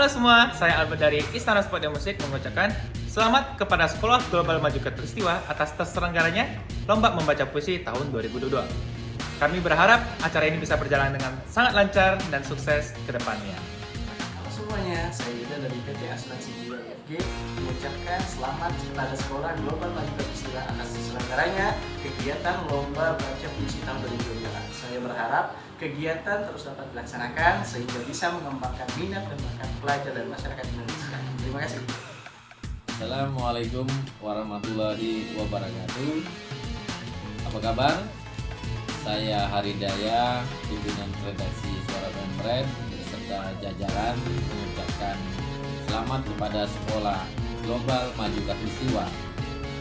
Halo semua, saya Albert dari Istana Sport dan Musik mengucapkan selamat kepada Sekolah Global Maju Katulistiwa atas terselenggaranya Lomba Membaca Puisi tahun 2022. Kami berharap acara ini bisa berjalan dengan sangat lancar dan sukses ke depannya. Halo semuanya, saya Yuda dari PT Asuransi Jiwa IFG mengucapkan selamat kepada Sekolah Global Maju Katulistiwa atas terselenggaranya kegiatan Lomba Baca Puisi tahun 2022. Saya berharap kegiatan terus dapat dilaksanakan sehingga bisa mengembangkan minat dan bakat pelajar dan masyarakat Indonesia. Terima kasih. Assalamualaikum warahmatullahi wabarakatuh. Apa kabar? Saya Haridaya, pimpinan redaksi Suara Pemret beserta jajaran mengucapkan selamat kepada Sekolah Global Maju Katulistiwa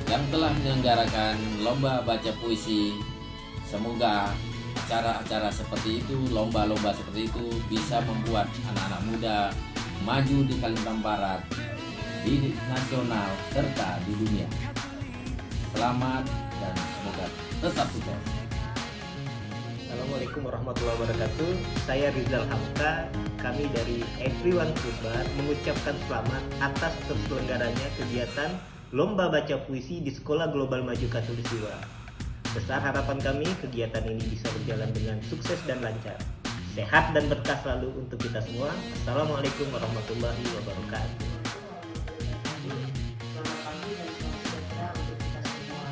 yang telah menyelenggarakan lomba baca puisi. Semoga acara-acara seperti itu, lomba-lomba seperti itu bisa membuat anak-anak muda maju di Kalimantan Barat, di nasional serta di dunia. Selamat dan semoga tetap sukses. Assalamualaikum warahmatullahi wabarakatuh. Saya Rizal Hamka. Kami dari Everyone Kubar mengucapkan selamat atas terselenggaranya kegiatan Lomba Baca Puisi di Sekolah Global Maju Katulistiwa. Besar harapan kami kegiatan ini bisa berjalan dengan sukses dan lancar. Sehat dan berkah selalu untuk kita semua. Assalamualaikum warahmatullahi wabarakatuh. Selamat pagi dan selamat sejahtera untuk kita semua.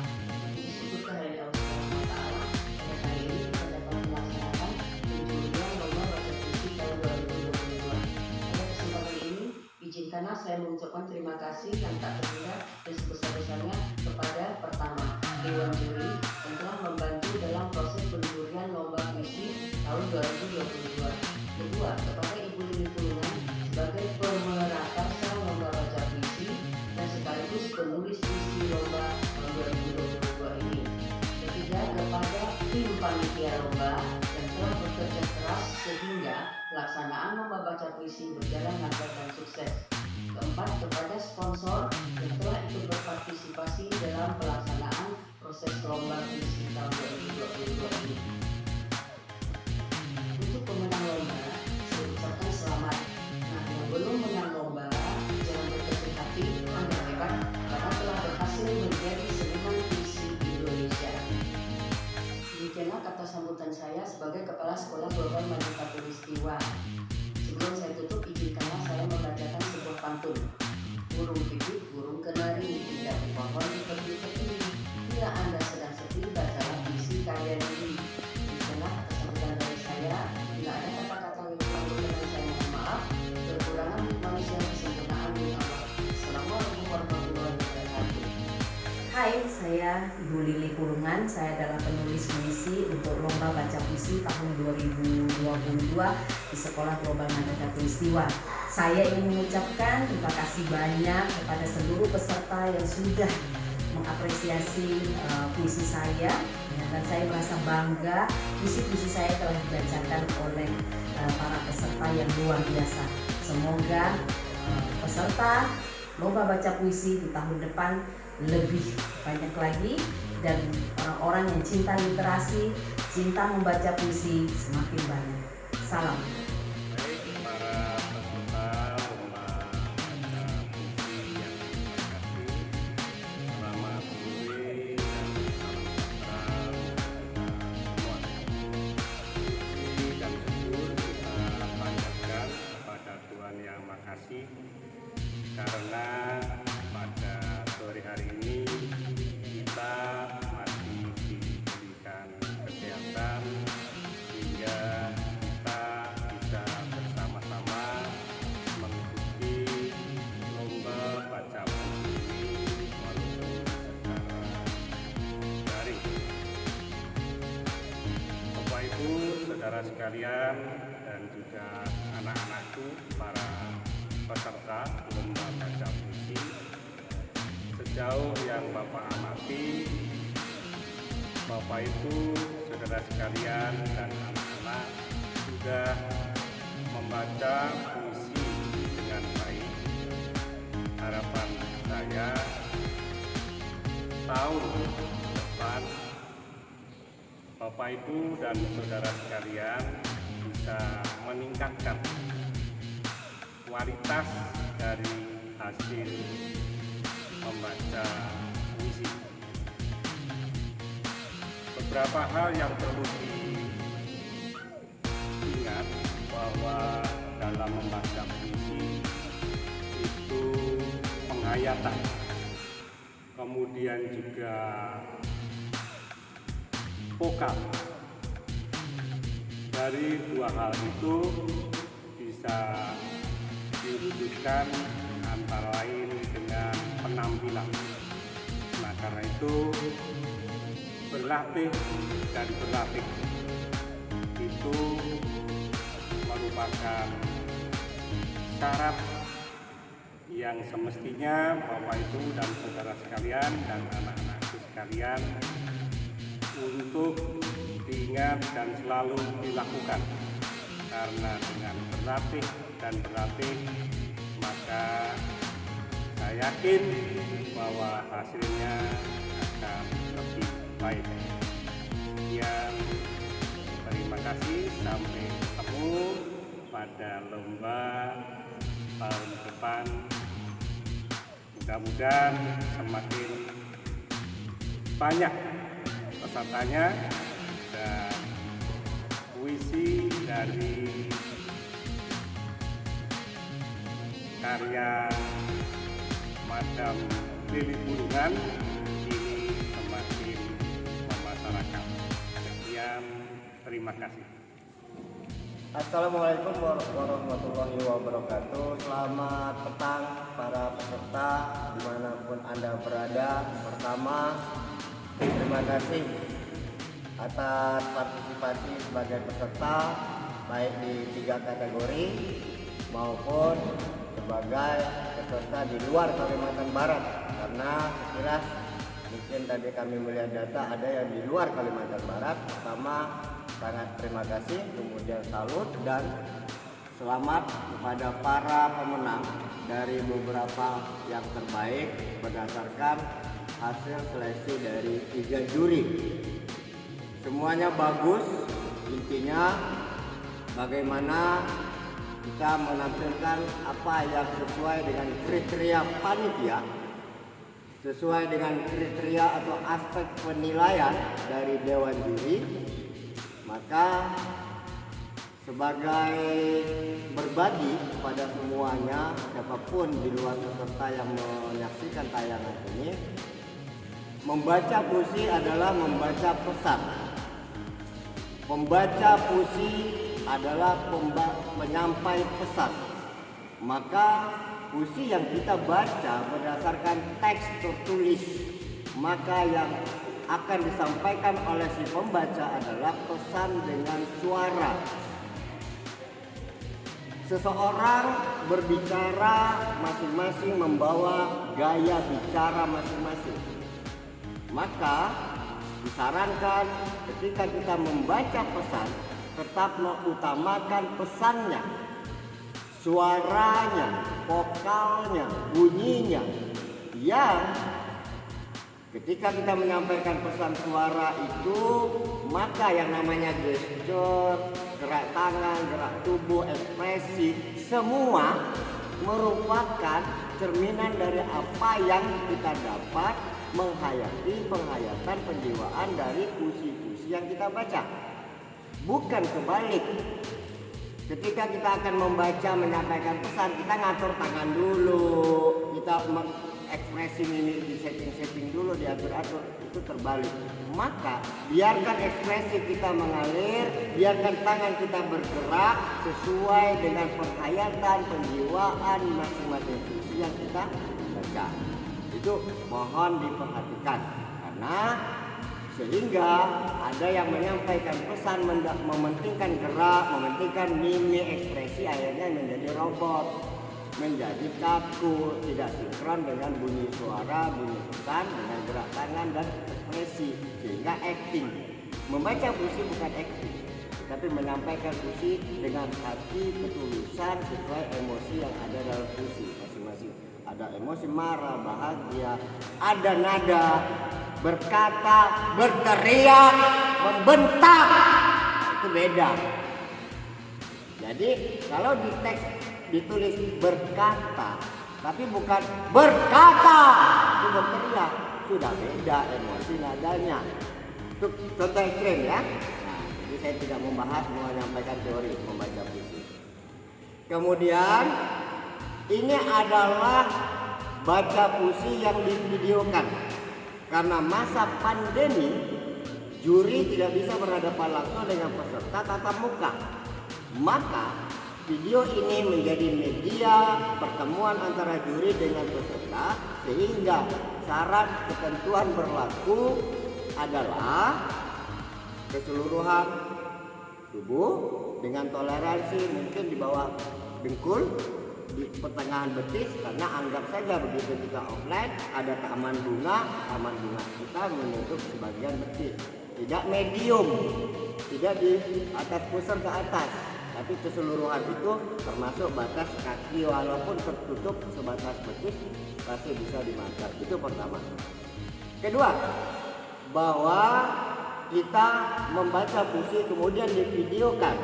Puji syukur kehadirat Allah Subhanahu wa Ta'ala. Pada hari ini kita dapat melaksanakan penjualan lomba baca puisi tahun 2022. Pada kesempatan ini, izinkanlah saya mengucapkan terima kasih yang tak terhingga dan sebesar-besarnya kepada pertama Dewan Juri yang telah membantu dalam proses penjurian lomba puisi tahun 2022. Kedua, kepada Ibu Lili Pulungan sebagai pemerakarsa lomba baca puisi dan sekaligus penulis puisi lomba tahun 2022 ini. Ketiga, kepada tim panitia lomba yang telah bekerja keras sehingga pelaksanaan lomba baca puisi berjalan lancar dan sukses. Keempat, kepada sponsor yang telah ikut berpartisipasi dalam pelaksanaan proses lomba puisi tahun 2022 ini. Untuk pemenang lomba, saya ucapkan selamat. Nah, yang belum menang lomba, jangan berkecil hati, Anda hebat karena telah berhasil menjadi seniman puisi Indonesia. Demikianlah kata sambutan saya sebagai Kepala Sekolah Global Maju Katulistiwa. Sebelum saya tutup, izinkanlah saya membacakan sebuah pantun. Burung pipit, burung kenari, tidak di pohon dipeti-peti. Bila Anda sedang sepi, bacalah puisi karya diri. Demikianlah kata sambutan dari saya. Bila ada kata-kata yang kurang berkenan, saya mohon maaf. Kekurangan manusia kesempurnaan dari Allah. Assalamualaikum warahmatullahi wabarakatuh. Hai, saya Ibu Lili Pulungan. Saya adalah penulis puisi untuk Lomba Baca Puisi tahun 2022 di Sekolah Global Maju Katulistiwa. Saya ingin mengucapkan terima kasih banyak kepada seluruh peserta yang sudah mengapresiasi puisi saya, dan saya merasa bangga puisi-puisi saya telah dibacakan oleh para peserta yang luar biasa. Semoga peserta Lomba Baca Puisi di tahun depan lebih banyak lagi, dan orang-orang yang cinta literasi, cinta membaca puisi semakin banyak. Salam. Baik, para peserta lomba baca puisi yang terkasih, selamat sore dan salam sejahtera semua. Puji dan syukur kita panjatkan kepada Tuhan Yang Maha Kasih karena pada sore hari ini kita masih diberikan kesehatan sehingga kita bisa bersama-sama mengikuti lomba baca puisi walaupun secara daring. Bapak Ibu, saudara sekalian, dan juga anak-anakku, para peserta lomba baca puisi, sejauh yang Bapak amati, Bapak Ibu, saudara sekalian, dan anak-anak sudah membaca puisi dengan baik. Harapan saya tahun depan Bapak Ibu dan saudara sekalian bisa meningkatkan kualitas dari hasil membaca puisi. Beberapa hal yang perlu diingat bahwa dalam membaca puisi itu penghayatan, kemudian juga vokal. Dari dua hal itu bisa diwujudkan antara lain dengan penampilan. Nah, karena itu berlatih dan berlatih itu merupakan syarat yang semestinya Bapak Ibu dan saudara sekalian dan anak-anakku sekalian untuk diingat dan selalu dilakukan, karena dengan berlatih dan berlatih maka saya yakin bahwa hasilnya akan lebih baik. Sekian, terima kasih, sampai ketemu pada lomba tahun depan. Mudah-mudahan semakin banyak pesertanya dan puisi dari karya Madam Lili Bulungan ini semakin memasyarakat. Sekian, terima kasih. Assalamualaikum warahmatullahi wabarakatuh. Selamat petang para peserta dimanapun Anda berada. Pertama, terima kasih atas partisipasi sebagai peserta baik di 3 kategori maupun sebagai peserta di luar Kalimantan Barat, karena sekilas mungkin tadi kami melihat data ada yang di luar Kalimantan Barat. Pertama, sangat terima kasih, kemudian salut dan selamat kepada para pemenang dari beberapa yang terbaik berdasarkan hasil seleksi dari 3 juri. Semuanya bagus, intinya bagaimana kita menampilkan apa yang sesuai dengan kriteria panitia, sesuai dengan kriteria atau aspek penilaian dari Dewan Juri. Maka sebagai berbagi kepada semuanya, siapapun di luar peserta yang menyaksikan tayangan ini, membaca puisi adalah membaca pesan. Membaca puisi adalah penyampai pesan. Maka puisi yang kita baca berdasarkan teks tertulis, maka yang akan disampaikan oleh si pembaca adalah pesan dengan suara. Seseorang berbicara masing-masing membawa gaya bicara masing-masing. Maka disarankan ketika kita membaca pesan, tetap mengutamakan pesannya, suaranya, vokalnya, bunyinya, yang ketika kita menyampaikan pesan suara itu, maka yang namanya gestur, gerak tangan, gerak tubuh, ekspresi, semua merupakan cerminan dari apa yang kita dapat menghayati penghayatan penjiwaan dari puisi-puisi yang kita baca. Bukan kebalik. Ketika kita akan membaca, menyampaikan pesan, kita ngatur tangan dulu, kita ekspresi ini di setting dulu, diatur-atur, itu terbalik. Maka biarkan ekspresi kita mengalir, biarkan tangan kita bergerak sesuai dengan penghayatan penjiwaan masing-masing puisi yang kita baca. Itu mohon diperhatikan, karena sehingga ada yang menyampaikan pesan mementingkan gerak, mementingkan mimik, ekspresi, akhirnya menjadi robot, menjadi kaku, tidak sinkron dengan bunyi suara, bunyi pesan, dengan gerak tangan dan ekspresi, sehingga acting. Membaca puisi bukan acting, tapi menyampaikan puisi dengan hati, ketulusan, sesuai emosi yang ada dalam puisi masing-masing. Ada emosi marah, bahagia, ada nada, berkata, berteriak, membentak, itu beda. Jadi kalau di teks ditulis berkata, tapi bukan berkata. Itu berteriak, sudah beda emosi nadanya. Itu contoh ekstrem ya. Nah, jadi saya tidak membahas, menyampaikan teori membaca puisi. Kemudian ini adalah baca puisi yang divideokan. Karena masa pandemi, juri tidak bisa berhadapan langsung dengan peserta tatap muka. Maka video ini menjadi media pertemuan antara juri dengan peserta, sehingga syarat ketentuan berlaku adalah keseluruhan tubuh dengan toleransi mungkin di bawah dengkul, di pertengahan betis, karena anggap saja begitu kita offline ada taman bunga kita menutup sebagian betis. Tidak medium, tidak di atas pusar ke atas, tapi keseluruhan itu termasuk batas kaki, walaupun tertutup sebatas betis masih bisa dimakan. Itu pertama. Kedua, bahwa kita membaca puisi kemudian divideokan,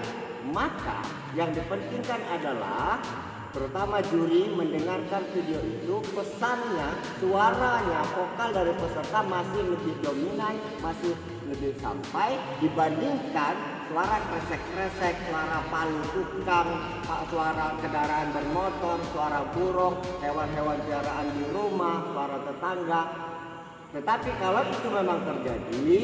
maka yang dipentingkan adalah terutama juri mendengarkan video itu, pesannya, suaranya, vokal dari peserta masih lebih dominan, masih lebih sampai dibandingkan suara kresek-kresek, suara palu tukang, suara kendaraan bermotor, suara burung, hewan-hewan piaraan di rumah, suara tetangga. Tetapi kalau itu memang terjadi,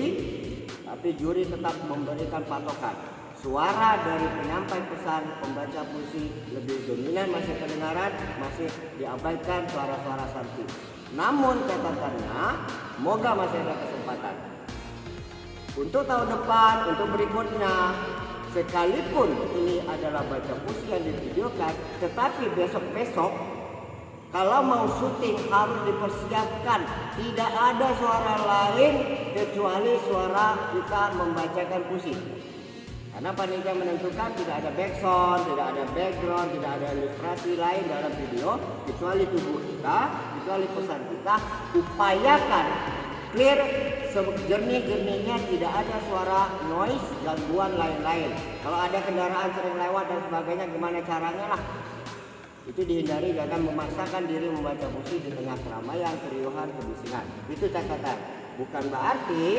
tapi juri tetap memberikan patokan. Suara dari penyampai pesan pembaca puisi lebih dominan, masih kedengaran, masih diabaikan suara-suara santai. Namun catatannya, moga masih ada kesempatan. Untuk tahun depan, untuk berikutnya, sekalipun ini adalah baca puisi yang divideokan, tetapi besok-besok kalau mau syuting harus dipersiapkan. Tidak ada suara lain kecuali suara kita membacakan puisi. Karena panitia menentukan tidak ada backsound, tidak ada background, tidak ada ilustrasi lain dalam video kecuali tubuh kita, kecuali pesan kita. Upayakan clear, jernih-jernihnya, tidak ada suara noise, gangguan lain-lain. Kalau ada kendaraan sering lewat dan sebagainya, gimana caranya lah. Itu dihindari, jangan memaksakan diri membaca puisi di tengah keramaian, keriuhan, kebisingan. Itu catatan. Bukan berarti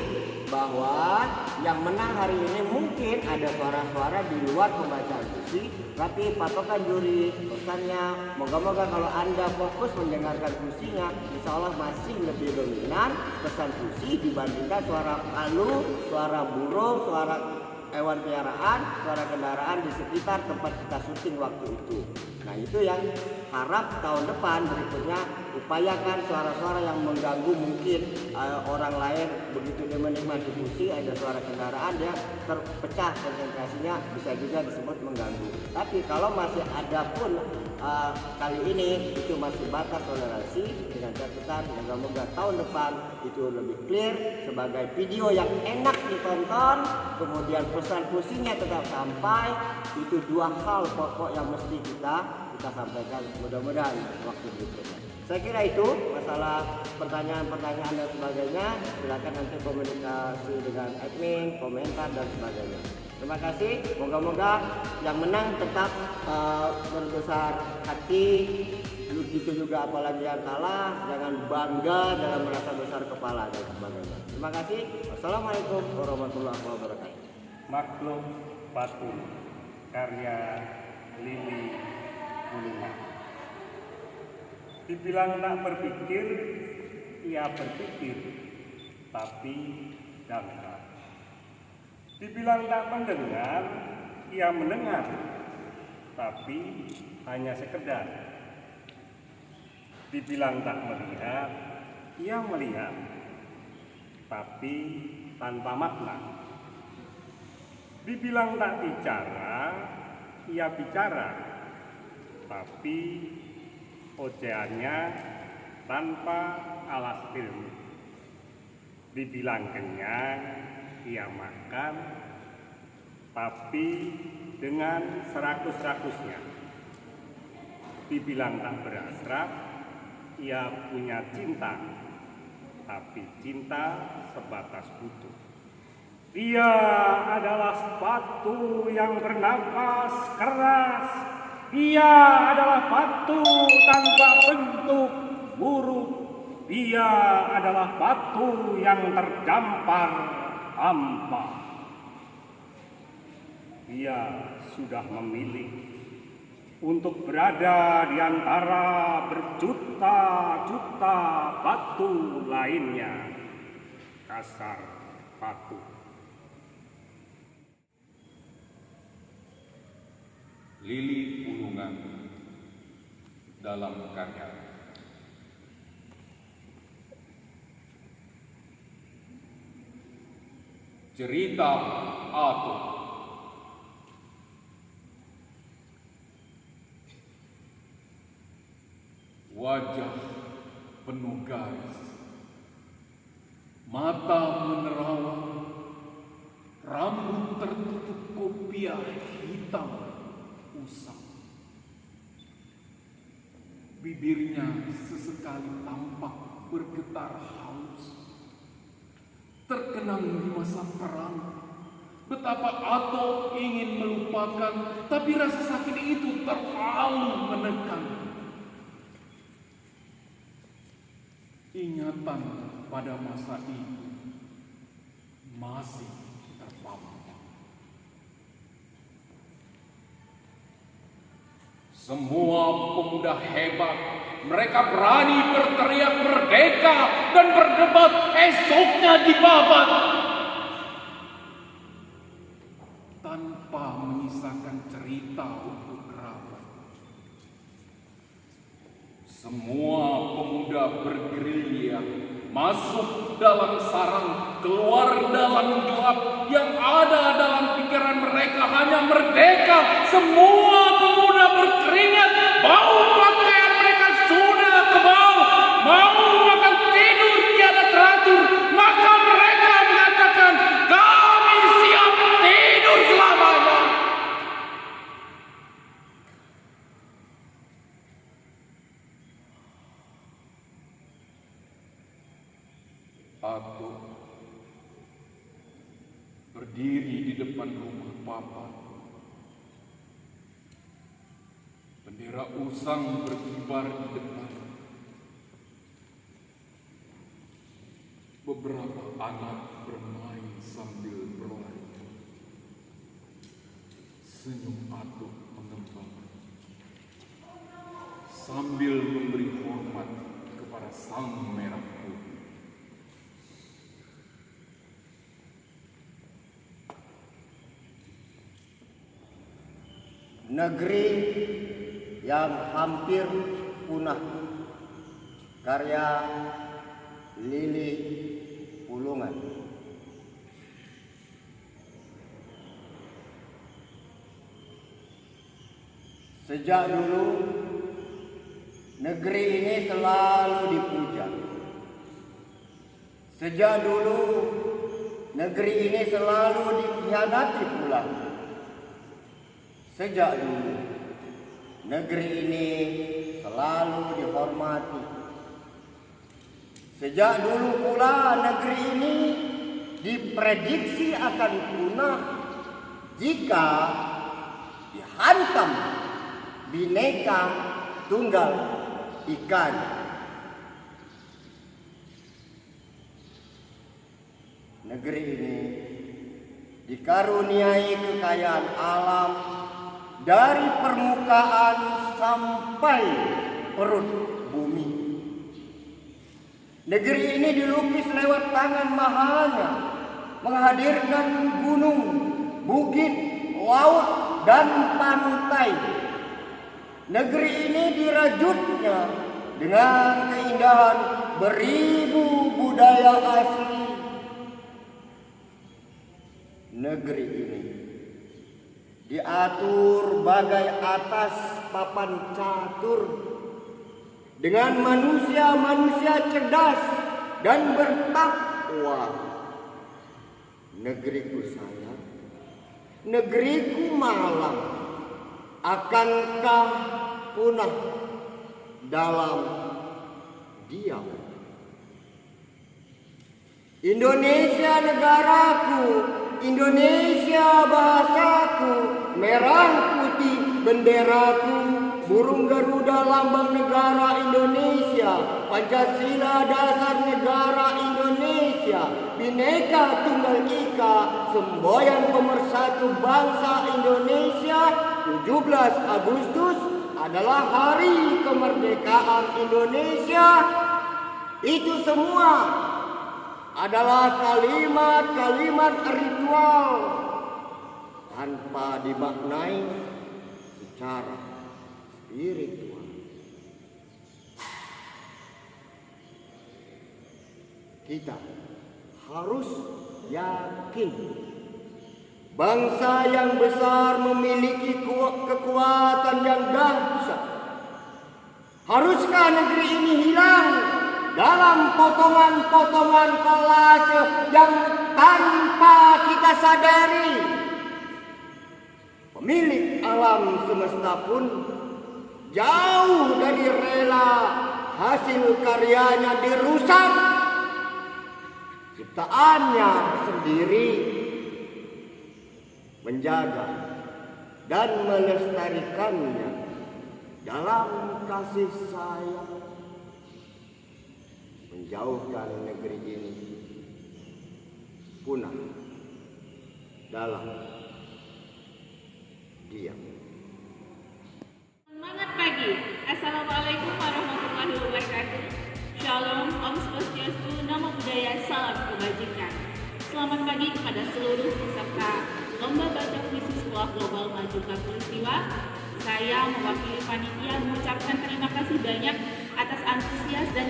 bahwa yang menang hari ini mungkin ada suara-suara di luar pembacaan puisi, tapi patokan juri pesannya, moga-moga kalau Anda fokus mendengarkan puisinya, insya Allah masih lebih dominan pesan puisi dibandingkan suara palu, suara burung, suara hewan piaraan, suara kendaraan di sekitar tempat kita syuting waktu itu. Nah, itu yang harap tahun depan berikutnya upayakan suara-suara yang mengganggu. Mungkin orang lain begitu dia menikmati puisi ada suara kendaraan, dia terpecah konsentrasinya, bisa juga disebut mengganggu. Tapi kalau masih ada pun kali ini itu masih batas toleransi, dengan catatan moga-moga tahun depan itu lebih clear sebagai video yang enak ditonton, kemudian pesan puisinya tetap sampai. Itu dua hal pokok yang mesti kita sampaikan, mudah-mudahan waktu berikutnya. Saya kira itu masalah pertanyaan-pertanyaan dan sebagainya. Silakan nanti komunikasi dengan admin, komentar dan sebagainya. Terima kasih. Moga-moga yang menang tetap berbesar hati. Begitu juga apalagi yang kalah, jangan bangga dalam merasa besar kepala dan sebagainya. Terima kasih. Wassalamualaikum warahmatullahi wabarakatuh. Makhluk Batu, karya Lili Gulungan. Dibilang tak berpikir, ia berpikir, tapi dangkal. Dibilang tak mendengar, ia mendengar, tapi hanya sekedar. Dibilang tak melihat, ia melihat, tapi tanpa makna. Dibilang tak bicara, ia bicara, tapi ocehannya tanpa alas ilmu. Dibilang kenyang, ia makan, tapi dengan serakus-rakusnya. Dibilang tak berasraf, ia punya cinta, tapi cinta sebatas butuh. Dia adalah sepatu yang bernapas keras, Ia adalah batu tanpa bentuk buruk. Ia adalah batu yang terdampar hampa. Ia sudah memilih untuk berada di antara berjuta-juta batu lainnya. Kasar batu. Lili Pulungan dalam karya Cerita Ato. Wajah penuh garis, mata menerawang, rambut tertutup kopiah hitam usang. Bibirnya sesekali tampak bergetar haus. Terkenang di masa perang, betapa Ato ingin melupakan, tapi rasa sakit itu terlalu menekan. Ingatan pada masa itu masih terpampang. Semua pemuda hebat, mereka berani berteriak merdeka dan berdebat, esoknya dibabat. Tanpa menyisakan cerita untuk kerabat. Semua pemuda bergerilya, masuk dalam sarang, keluar dalam gelap. Yang ada dalam pikiran mereka hanya merdeka. Semua pemuda berkeringat, bau pakaian mereka sudah kebau, mau makan tidur tiada teratur. Maka mereka mengatakan, kami siap tidur selamanya. Ato berdiri di depan rumah Papa. Bendera usang berkibar di depan. Beberapa anak bermain sambil berlari. Senyum Ato mengembang sambil memberi hormat kepada sang merah putih. Negeri yang hampir punah, karya Lili Pulungan. Sejak dulu negeri ini selalu dipuja. Sejak dulu negeri ini selalu dikhianati pula. Sejak dulu negeri ini selalu dihormati. Sejak dulu pula negeri ini diprediksi akan punah jika dihantam Bhinneka Tunggal Ika. Negeri ini dikaruniai kekayaan alam dari permukaan sampai perut bumi. Negeri ini dilukis lewat tangan mahanya, menghadirkan gunung, bukit, laut, dan pantai. Negeri ini dirajutnya dengan keindahan beribu budaya asli. Negeri ini diatur bagai atas papan catur dengan manusia-manusia cerdas dan bertakwa. Negeriku sayang, negeriku malang, akankah punah dalam diam? Indonesia negaraku, Indonesia bahasaku, merah putih benderaku, burung Garuda lambang negara Indonesia, Pancasila dasar negara Indonesia, Bhinneka Tunggal Ika, semboyan pemersatu bangsa Indonesia. 17 Agustus adalah hari kemerdekaan Indonesia. Itu semua adalah kalimat-kalimat ritual tanpa dimaknai secara spiritual. Kita harus yakin bangsa yang besar memiliki kekuatan yang dahsyat. Haruskah negeri ini hilang dalam potongan-potongan kolase yang tanpa kita sadari? Pemilik alam semesta pun jauh dari rela hasil karyanya dirusak, ciptaannya sendiri menjaga dan melestarikannya dalam kasih sayang, menjauhkan negeri ini punah dalam diam. Semangat pagi. Assalamualaikum warahmatullahi wabarakatuh. Shalom, Om Swastiastu, Namo Buddhaya, salam kebajikan. Selamat pagi kepada seluruh peserta Lomba Baca Puisi Sekolah Global Maju Katulistiwa. Saya mewakili panitia mengucapkan terima kasih banyak atas antusias dan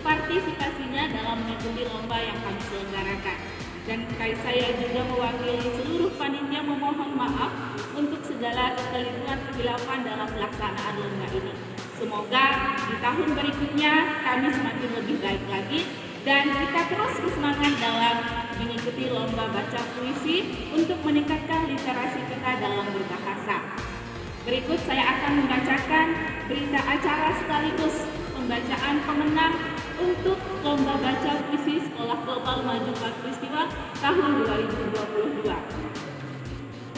partisipasinya dalam mengikuti lomba yang kami selenggarakan. Dan saya juga mewakili seluruh panitia memohon maaf untuk segala kekeliruan dalam pelaksanaan lomba ini. Semoga di tahun berikutnya kami semakin lebih baik lagi dan kita terus bersemangat dalam mengikuti lomba baca puisi untuk meningkatkan literasi kita dalam berbahasa. Berikut saya akan membacakan berita acara sekaligus pembacaan pemenang untuk lomba baca puisi Sekolah Global Maju Katulistiwa tahun 2022.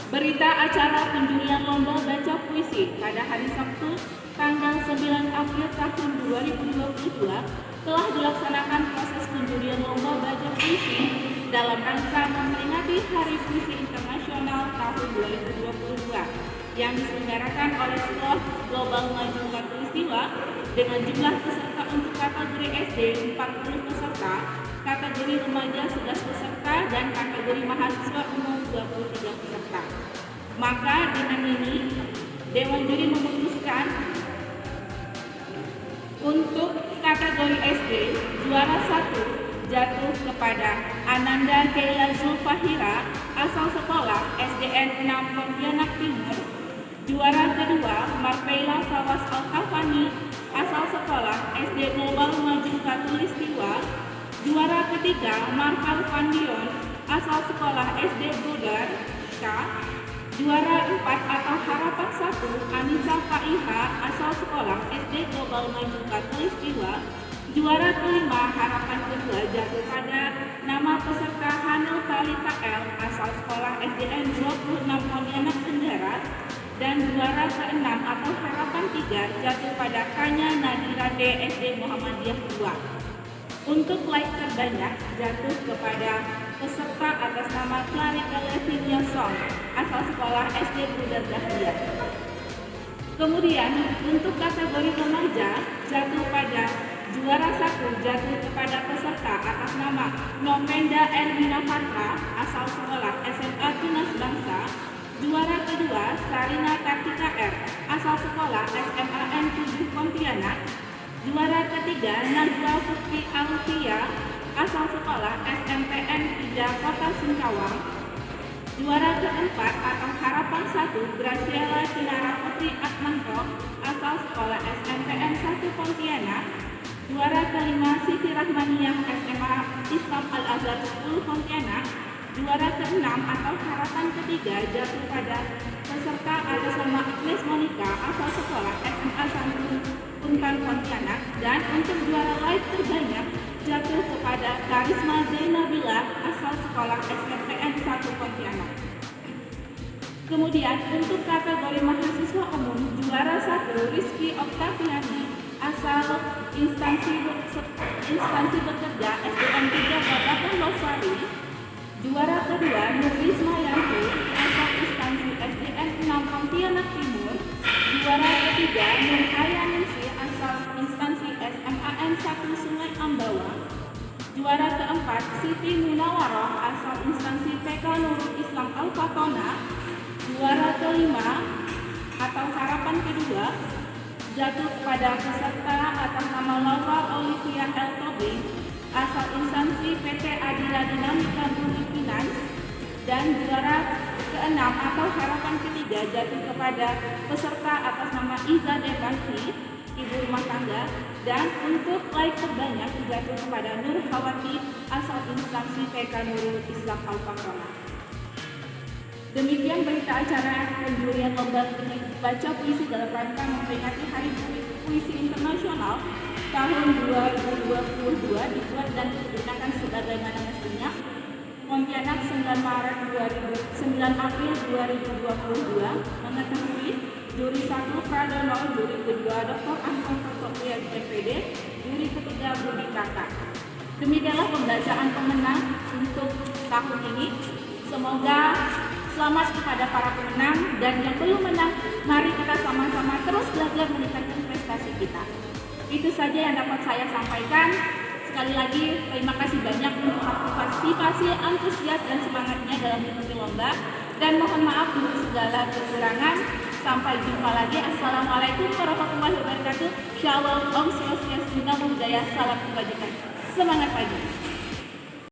Berita acara penjurian lomba baca puisi pada hari Sabtu tanggal 9 April tahun 2022 telah dilaksanakan proses penjurian lomba baca puisi dalam rangka memperingati Hari Puisi Internasional tahun 2022 yang diselenggarakan oleh Sekolah Global Maju Katulistiwa dengan jumlah peserta untuk kategori SD 40 peserta, kategori remaja 11 peserta, dan kategori mahasiswa umum 23 peserta. Maka dengan ini Dewan Juri memutuskan untuk kategori SD juara 1 jatuh kepada Ananda Keila Zulfahira asal sekolah SDN 6 Pontianak Timur. Juara kedua Marpeila Fawas Al-Kafani asal sekolah SD Global Maju Katulistiwa. Juara ketiga Marfal Fandion asal sekolah SD Budar K. Juara 4 atau harapan 1 Anissa Faiha asal sekolah SD Global Maju Katulistiwa. Juara kelima harapan kedua jatuh pada nama peserta Hanul Talita L asal sekolah SDN 26 Pontianak Tenggara. Dan juara ke-6 atau harapan 3 jatuh pada Kanya Nadira D SD Muhammadiyah 2. Untuk like terbanyak jatuh kepada peserta atas nama Clarita Levinia Song asal sekolah SD Buddha Dahlia. Kemudian untuk kategori remaja jatuh pada juara 1 jatuh kepada peserta atas nama Nomenda Erwina Patra asal sekolah SMA Tunas Bangsa. Juara kedua Sarina Kartika R asal sekolah SMA N7 Pontianak. Juara ketiga Najwa Putri Alfia asal sekolah SMPN 3 Kota Singkawang. Juara keempat atau harapan 1 Graciela Kinara Putri Atmanto asal sekolah SMPN 1 Pontianak. Juara kelima Siti Rahmaniyah SMA Islam Al-Azhar 10 Pontianak. Juara ke-6 atau harapan ketiga jatuh pada peserta atas nama Agnes Monica asal sekolah SMA Santun Untan Pontianak. Dan untuk juara live terbanyak jatuh kepada Karisma Zainabila asal sekolah SMPN 1 Pontianak. Kemudian untuk kategori mahasiswa instansi bekerja SDN 3 Babakan Losari. Juara kedua Nurisma Yanti asal instansi SDN 6 Pontianak Timur. Juara ketiga Nur Hayaningsi asal instansi SMAN 1 Sungai Ambawang. Juara keempat Siti Munawaroh asal instansi PK Nurul Islam Al-Fatona. Juara kelima atau harapan kedua jatuh kepada peserta atas nama Laura Olivia L. Tobing asal instansi PT Adila Dinamika Bumi Finance. Dan juara keenam atau harapan ketiga jatuh kepada peserta atas nama Iza Devanti, ibu rumah tangga. Dan untuk like terbanyak jatuh kepada Nur Hawati asal instansi PK Nurul Islam Al-Fatona. Demikian berita acara penjurian lomba baca puisi dalam rangka memperingati Hari Puisi Internasional tahun 2022 dibuat dan digunakan sebagaimana mestinya. Pontianak 9 April 2022 mengetahui juri 1 Pradono, juri kedua Dr. Anton Protopia MPD, juri ketiga Budi Kakak. Demikianlah pembacaan pemenang untuk tahun ini. Semoga selamat kepada para pemenang, dan yang belum menang, mari kita sama-sama terus belajar meningkatkan prestasi kita. Itu saja yang dapat saya sampaikan. Sekali lagi, terima kasih banyak untuk partisipasi, antusias, dan semangatnya dalam mengikuti lomba. Dan mohon maaf untuk segala kekurangan. Sampai jumpa lagi. Assalamualaikum warahmatullahi wabarakatuh. Shalom, Om Swastiastu, Namo Buddhaya, salam kebajikan. Semangat pagi.